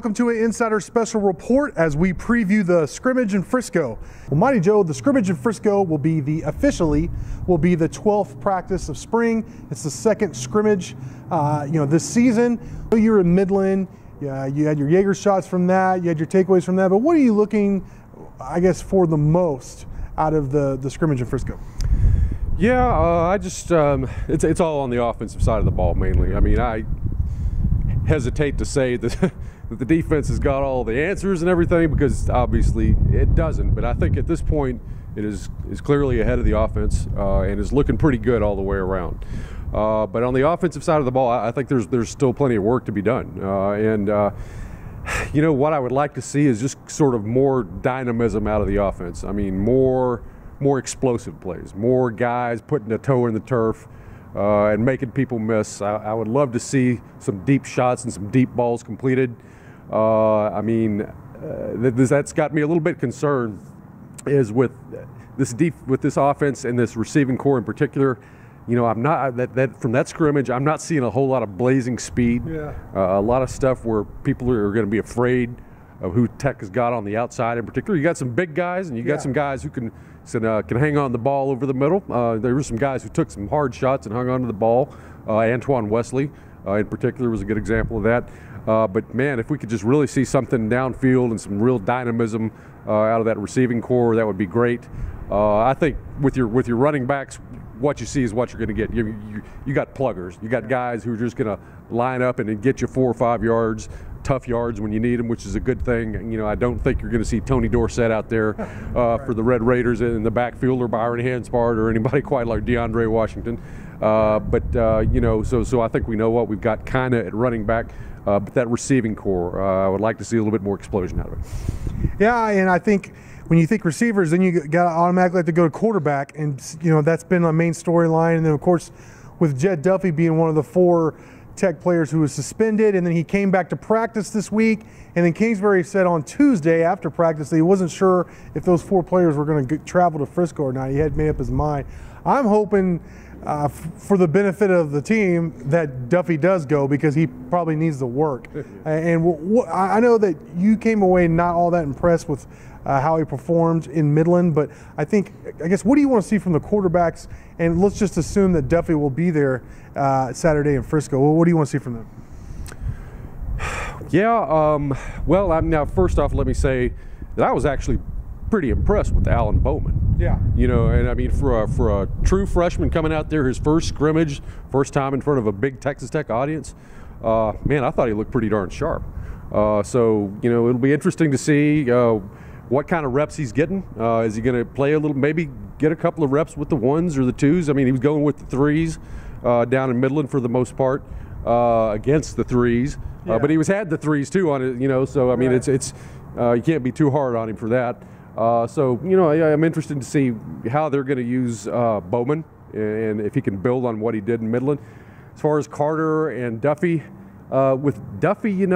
welcome to an Insider Special Report as we preview the Scrimmage in Frisco. Well, Mighty Joe, the Scrimmage in Frisco will be the 12th practice of spring. It's the second scrimmage, this season. You're in Midland. Yeah, you had your Jaeger shots from that. You had your takeaways from that. But what are you looking, I guess, for the most out of the Scrimmage in Frisco? Yeah, it's all on the offensive side of the ball mainly. I mean, I hesitate to say that, that the defense has got all the answers and everything, because obviously it doesn't. But I think at this point it is clearly ahead of the offense and is looking pretty good all the way around. But on the offensive side of the ball, I think there's still plenty of work to be done. What I would like to see is just sort of more dynamism out of the offense. I mean, more explosive plays, more guys putting a toe in the turf and making people miss. I would love to see some deep shots and some deep balls completed. That's got me a little bit concerned, is with this offense and this receiving core in particular. I'm not from that scrimmage, I'm not seeing a whole lot of blazing speed. Yeah. A lot of stuff where people are going to be afraid of who Tech has got on the outside in particular. You got some big guys, and you got some guys who can hang on the ball over the middle. There were some guys who took some hard shots and hung onto the ball. Antoine Wesley, in particular, was a good example of that. But man, if we could just really see something downfield and some real dynamism out of that receiving core, that would be great. I think with your running backs, what you see is what you're going to get. You got pluggers. You got guys who are just going to line up and get you 4 or 5 yards, tough yards when you need them, which is a good thing. I don't think you're going to see Tony Dorsett out there for the Red Raiders in the backfield, or Byron Hanspard, or anybody quite like DeAndre Washington. So I think we know what we've got kind of at running back. But that receiving core, I would like to see a little bit more explosion out of it. Yeah, and I think when you think receivers, then you got to automatically have to go to quarterback, and that's been a main storyline. And then of course, with Jed Duffy being one of the 4 Tech players who was suspended, and then he came back to practice this week, and then Kingsbury said on Tuesday after practice that he wasn't sure if those 4 players were going to travel to Frisco or not. He hadn't made up his mind. I'm hoping for the benefit of the team that Duffy does go, because he probably needs the work. And I know that you came away not all that impressed with how he performed in Midland, but I guess, what do you want to see from the quarterbacks? And let's just assume that Duffy will be there Saturday in Frisco. Well, what do you want to see from them? Yeah, now first off, let me say that I was actually pretty impressed with Alan Bowman. Yeah. And I mean, for a true freshman coming out there, his first scrimmage, first time in front of a big Texas Tech audience, man, I thought he looked pretty darn sharp. It'll be interesting to see what kind of reps he's getting. Is he going to play a little, maybe get a couple of reps with the 1s or the 2s? I mean, he was going with the 3s down in Midland for the most part, against the 3s. Yeah. But he had the 3s too on it, so I mean, right. it's you can't be too hard on him for that. I'm interested to see how they're going to use Bowman, and if he can build on what he did in Midland. As far as Carter and Duffy, with Duffy, it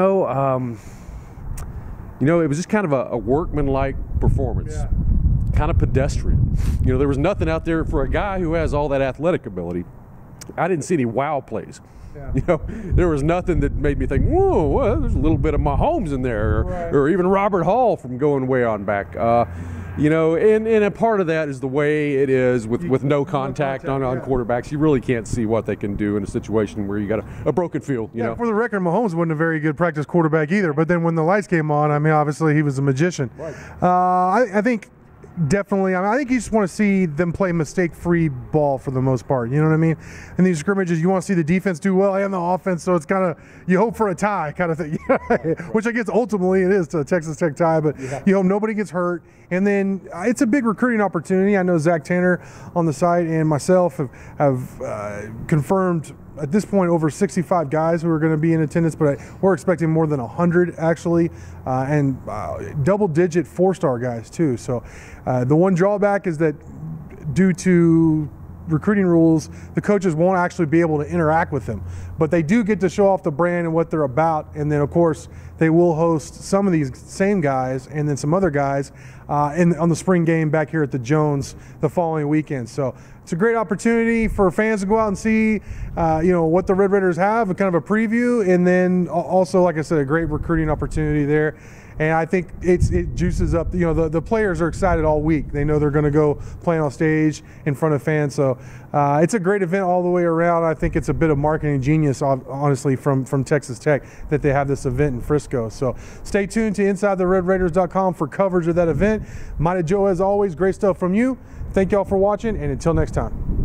was just kind of a workman-like performance. Yeah. Kind of pedestrian. There was nothing out there for a guy who has all that athletic ability. I didn't see any wow plays. Yeah. There was nothing that made me think, whoa, well, there's a little bit of Mahomes in there, right. or even Robert Hall from going way on back. And a part of that is the way it is with no contact on quarterbacks. You really can't see what they can do in a situation where you got a broken field. You know. For the record, Mahomes wasn't a very good practice quarterback either. But then when the lights came on, I mean, obviously he was a magician. Right. I think definitely. I think you just want to see them play mistake-free ball for the most part. You know what I mean? In these scrimmages, you want to see the defense do well and the offense. So it's kind of, you hope for a tie kind of thing, which I guess ultimately it is to a Texas Tech tie. But you hope nobody gets hurt. And then it's a big recruiting opportunity. I know Zach Tanner on the site and myself have confirmed at this point over 65 guys who are going to be in attendance, but we're expecting more than 100 actually, and double-digit 4-star guys too. So the one drawback is that due to recruiting rules, the coaches won't actually be able to interact with them. But they do get to show off the brand and what they're about. And then, of course, they will host some of these same guys and then some other guys on the spring game back here at the Jones the following weekend. So it's a great opportunity for fans to go out and see, what the Red Raiders have, a kind of a preview, and then also, like I said, a great recruiting opportunity there. And I think it juices up. The players are excited all week. They know they're going to go play on stage in front of fans. So it's a great event all the way around. I think it's a bit of marketing genius, honestly, from Texas Tech that they have this event in Frisco. So stay tuned to InsideTheRedRaiders.com for coverage of that event. Mighty Joe, as always, great stuff from you. Thank y'all for watching, and until next time.